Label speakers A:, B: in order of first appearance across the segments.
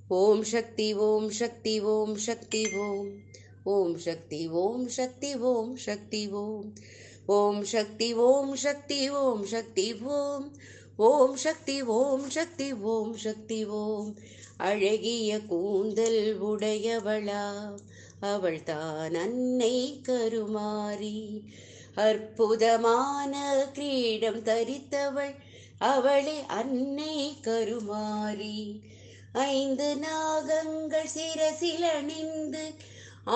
A: ஓம் சக்தி ஓம் சக்தி ஓம் சக்தி ஓம் ஓம் சக்தி ஓம் சக்தி ஓம் சக்தி ஓம் ஓம் சக்தி ஓம் சக்தி ஓம் சக்தி ஓம் ஓம் சக்தி ஓம் சக்தி ஓம் சக்தி ஓம் அழகிய கூந்தல் உடையவளா அவள் தான் அன்னை கருமாரி அற்புதமான கிரீடம் தரித்தவள் அவளே அன்னை கருமாரி ஐந்து நாகங்கள் சிரசில் அணிந்து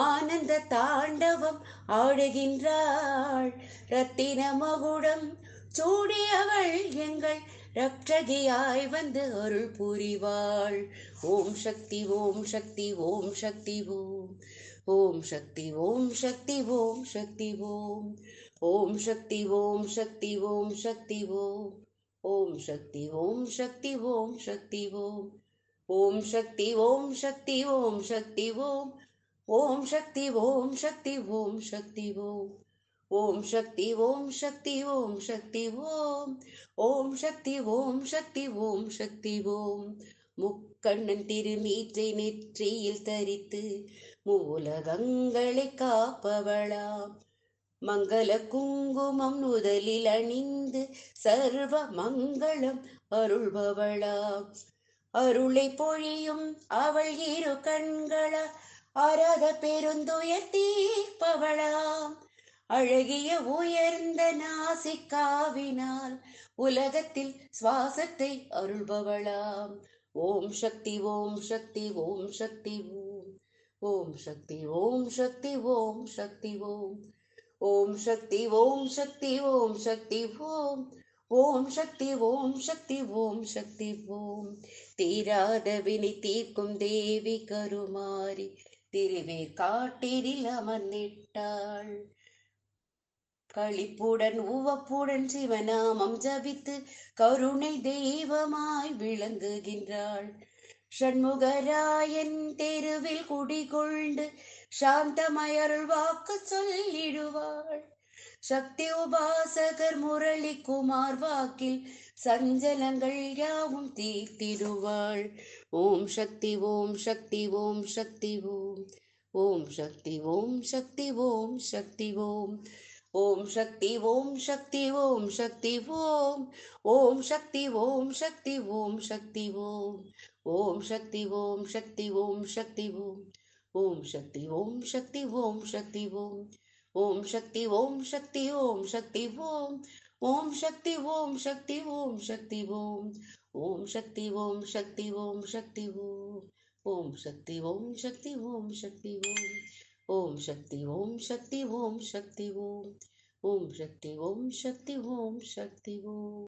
A: ஆனந்த தாண்டவம் ஆடுகின்றாள் ரத்தின மகுடம் சூடியவள் எங்கள் ரக்ஷகியாய் வந்து அருள் புரிவாள் ஓம் சக்தி ஓம் சக்தி ஓம் சக்தி ஓம் ஓம் சக்தி ஓம் சக்தி ஓம் சக்தி ஓம் ஓம் சக்தி ஓம் சக்தி ஓம் சக்தி ஓம் ஓம் சக்தி ஓம் சக்தி ஓம் சக்தி ஓம் ஓம் சக்தி ஓம் சக்தி ஓம் சக்தி ஓம் ஓம் சக்தி ஓம் சக்தி ஓம் சக்தி ஓம் ஓம் சக்தி ஓம் சக்தி ஓம் சக்தி ஓம் ஓம் சக்தி ஓம் சக்தி ஓம் சக்தி ஓம் முக்கண்ணன் திருநீற்றை நெற்றியில் தரித்து மூலகங்களை காப்பவளாம் மங்கள குங்குமம் முதலில் அணிந்து சர்வ மங்களம் அருள்பவளாம் அருளை பொழியும் அவள் இரு கண்கள ஆராத பெருந்துயர் தீர்ப்பவளாம் அழகிய உயர்ந்த நாசிக்காவினால் உலகத்தில் சுவாசத்தை அருள்பவளாம் ஓம் சக்தி ஓம் சக்தி ஓம் சக்தி ஓம் ஓம் சக்தி ஓம் சக்தி ஓம் சக்தி ஓம் ஓம் சக்தி ஓம் சக்தி ஓம் சக்தி ஓம் ஓம் சக்தி ஓம் சக்தி ஓம் சக்தி ஓம் தீராத வினை தீர்க்கும் தேவி கருமாரி திருவேர் காட்டினில் அமர்ந்திட்டாள் களிப்புடன் உவப்புடன் சிவநாமம் ஜபித்து கருணை தெய்வமாய் விளங்குகின்றாள் ஷண்முகராயன் தெருவில் குடிகொண்டு சாந்தமயருள் வாக்கு சொல்லிடுவாள் சக்தி உபாசகர் முரளி குமார் வாக்கில் சஞ்சலங்கள் யாவும் தீர்த்திடுவாள் ஓம் சக்தி ஓம் சக்தி ஓம் சக்தி ஓம் ஓம் சக்தி ஓம் சக்தி ஓம் சக்தி ஓம் ஓம் சக்தி ஓம் சக்தி ஓம் சக்தி ஓம் ஓம் சக்தி ஓம் சக்தி ஓம் சக்தி ஓம் ஓம் சக்தி ஓம் சக்தி ஓம் சக்தி ஓம் ஓம் சக்தி ஓம் சக்தி ஓம் சக்தி ஓம் ஓம் சக்தி ஓம் சக்தி ஓம் சக்தி ஓம் ஓம் சக்தி ஓம் சக்தி ஓம் சக்தி ஓம் ஓம் சக்தி ஓம் சக்தி ஓம் சக்தி ஓம் ஓம் சக்தி ஓம் சக்தி ஓம் சக்தி ஓம் ஓம் சக்தி ஓம் சக்தி ஓம் சக்தி ஓம் ஓம் சக்தி ஓம் சக்தி ஓம் சக்தி ஓம்